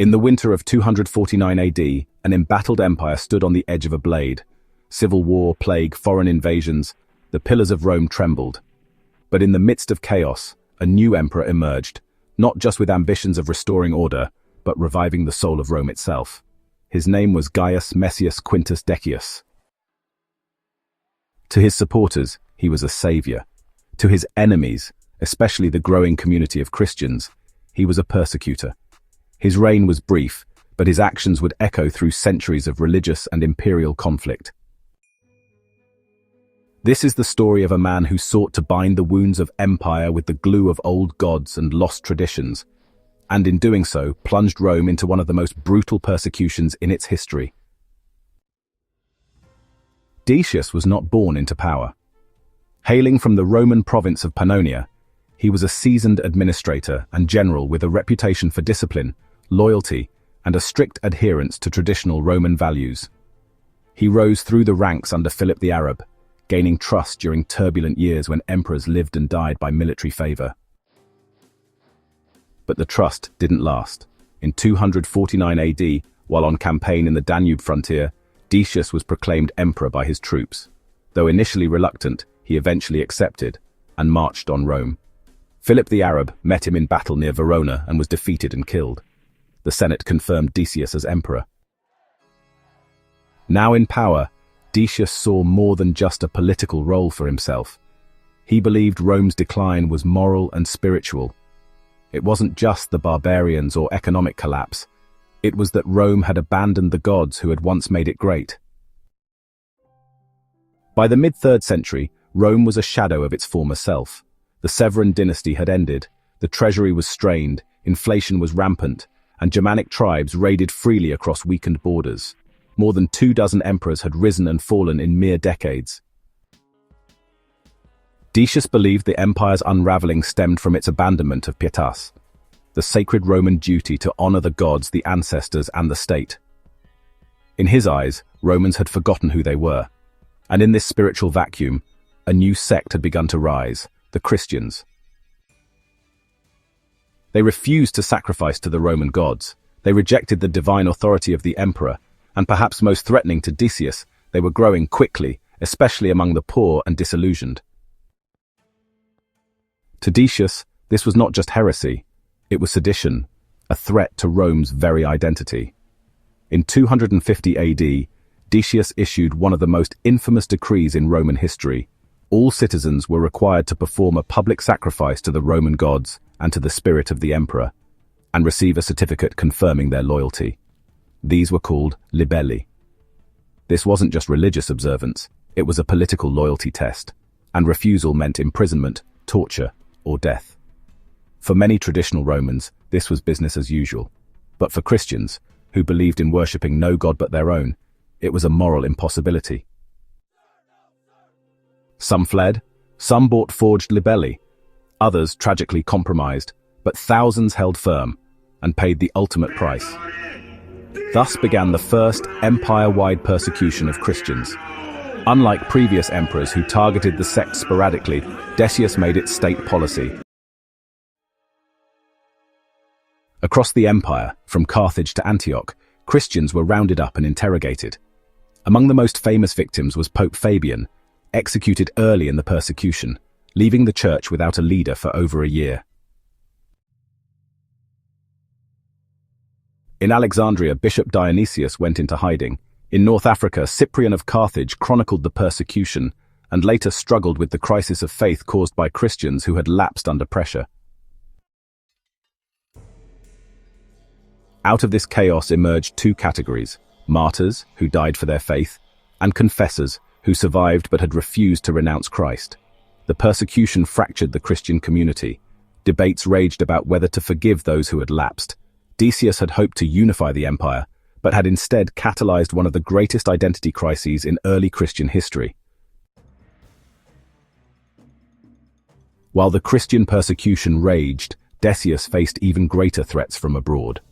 In the winter of 249 AD, an embattled empire stood on the edge of a blade. Civil war, plague, foreign invasions, the pillars of Rome trembled. But in the midst of chaos, a new emperor emerged, not just with ambitions of restoring order, but reviving the soul of Rome itself. His name was Gaius Quintus Decius. To his supporters, he was a savior. To his enemies, especially the growing community of Christians, he was a persecutor. His reign was brief, but his actions would echo through centuries of religious and imperial conflict. This is the story of a man who sought to bind the wounds of empire with the glue of old gods and lost traditions, and in doing so, plunged Rome into one of the most brutal persecutions in its history. Decius was not born into power. Hailing from the Roman province of Pannonia, he was a seasoned administrator and general with a reputation for discipline, loyalty, and a strict adherence to traditional Roman values. He rose through the ranks under Philip the Arab, gaining trust during turbulent years when emperors lived and died by military favor. But the trust didn't last. In 249 AD, while on campaign in the Danube frontier, Decius was proclaimed emperor by his troops. Though initially reluctant, he eventually accepted and marched on Rome. Philip the Arab met him in battle near Verona and was defeated and killed. The Senate confirmed Decius as emperor. Now in power, Decius saw more than just a political role for himself. He believed Rome's decline was moral and spiritual. It wasn't just the barbarians or economic collapse. It was that Rome had abandoned the gods who had once made it great. By the mid-3rd century, Rome was a shadow of its former self. The Severan dynasty had ended, the treasury was strained, inflation was rampant, and Germanic tribes raided freely across weakened borders. More than 24 emperors had risen and fallen in mere decades. Decius believed the empire's unraveling stemmed from its abandonment of pietas, the sacred Roman duty to honor the gods, the ancestors, and the state. In his eyes, Romans had forgotten who they were, and in this spiritual vacuum, a new sect had begun to rise, the Christians. They refused to sacrifice to the Roman gods. They rejected the divine authority of the emperor, and perhaps most threatening to Decius, they were growing quickly, especially among the poor and disillusioned. To Decius, this was not just heresy, it was sedition, a threat to Rome's very identity. In 250 AD, Decius issued one of the most infamous decrees in Roman history. All citizens were required to perform a public sacrifice to the Roman gods and to the spirit of the emperor, and receive a certificate confirming their loyalty. These were called libelli. This wasn't just religious observance, it was a political loyalty test, and refusal meant imprisonment, torture, or death. For many traditional Romans, this was business as usual. But for Christians, who believed in worshipping no god but their own, it was a moral impossibility. Some fled, some bought forged libelli, others tragically compromised, but thousands held firm and paid the ultimate price. Thus began the first empire-wide persecution of Christians. Unlike previous emperors who targeted the sect sporadically, Decius made it state policy. Across the empire, from Carthage to Antioch, Christians were rounded up and interrogated. Among the most famous victims was Pope Fabian, executed early in the persecution, leaving the church without a leader for over a year. In Alexandria, Bishop Dionysius went into hiding. In North Africa, Cyprian of Carthage chronicled the persecution and later struggled with the crisis of faith caused by Christians who had lapsed under pressure. Out of this chaos emerged two categories: martyrs, who died for their faith, and confessors, who survived but had refused to renounce Christ. The persecution fractured the Christian community. Debates raged about whether to forgive those who had lapsed. Decius had hoped to unify the empire, but had instead catalyzed one of the greatest identity crises in early Christian history. While the Christian persecution raged, Decius faced even greater threats from abroad.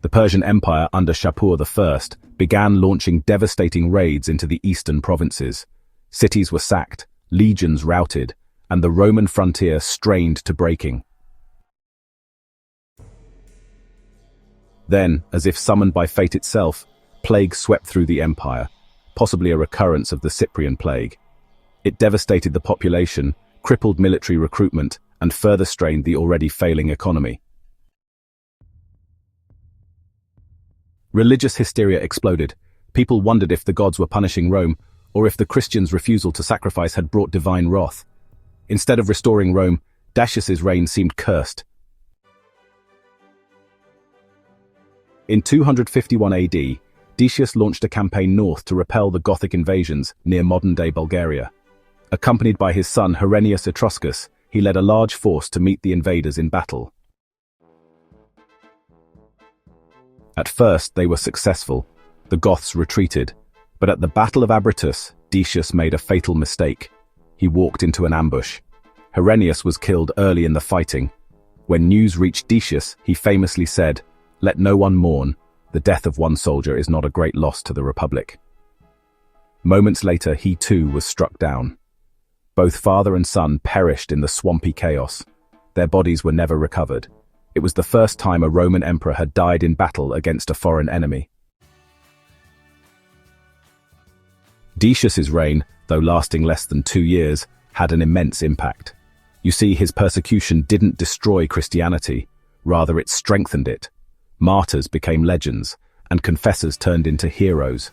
The Persian Empire under Shapur I began launching devastating raids into the eastern provinces. Cities were sacked, legions routed, and the Roman frontier strained to breaking. Then, as if summoned by fate itself, plague swept through the empire, possibly a recurrence of the Cyprian plague. It devastated the population, crippled military recruitment, and further strained the already failing economy. Religious hysteria exploded. People wondered if the gods were punishing Rome, or if the Christians' refusal to sacrifice had brought divine wrath. Instead of restoring Rome, Decius's reign seemed cursed. In 251 AD, Decius launched a campaign north to repel the Gothic invasions near modern-day Bulgaria. Accompanied by his son Herennius Etruscus, he led a large force to meet the invaders in battle. At first, they were successful. The Goths retreated, but at the Battle of Abritus, Decius made a fatal mistake. He walked into an ambush. Herennius was killed early in the fighting. When news reached Decius, he famously said, "Let no one mourn. The death of one soldier is not a great loss to the Republic." Moments later, he too was struck down. Both father and son perished in the swampy chaos. Their bodies were never recovered. It was the first time a Roman emperor had died in battle against a foreign enemy. Decius's reign, though lasting less than 2 years, had an immense impact. You see, his persecution didn't destroy Christianity, rather it strengthened it. Martyrs became legends, and confessors turned into heroes.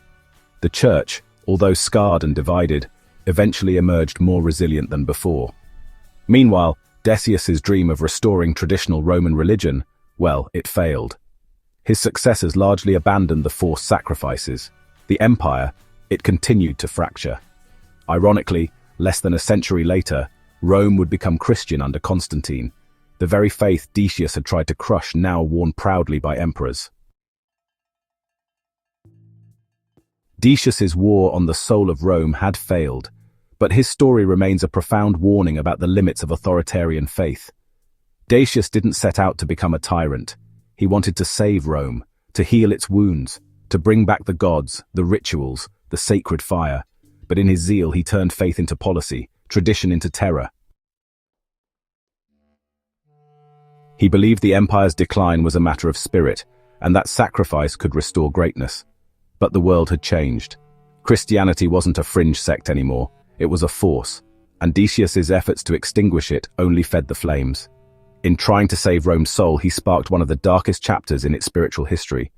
The church, although scarred and divided, eventually emerged more resilient than before. Meanwhile, Decius's dream of restoring traditional Roman religion, well, it failed. His successors largely abandoned the forced sacrifices. The empire, it continued to fracture. Ironically, less than a century later, Rome would become Christian under Constantine. The very faith Decius had tried to crush now worn proudly by emperors. Decius's war on the soul of Rome had failed, but his story remains a profound warning about the limits of authoritarian faith. Decius didn't set out to become a tyrant. He wanted to save Rome, to heal its wounds, to bring back the gods, the rituals, the sacred fire. But in his zeal he turned faith into policy, tradition into terror. He believed the empire's decline was a matter of spirit, and that sacrifice could restore greatness. But the world had changed. Christianity wasn't a fringe sect anymore. It was a force, and Decius's efforts to extinguish it only fed the flames. In trying to save Rome's soul, he sparked one of the darkest chapters in its spiritual history.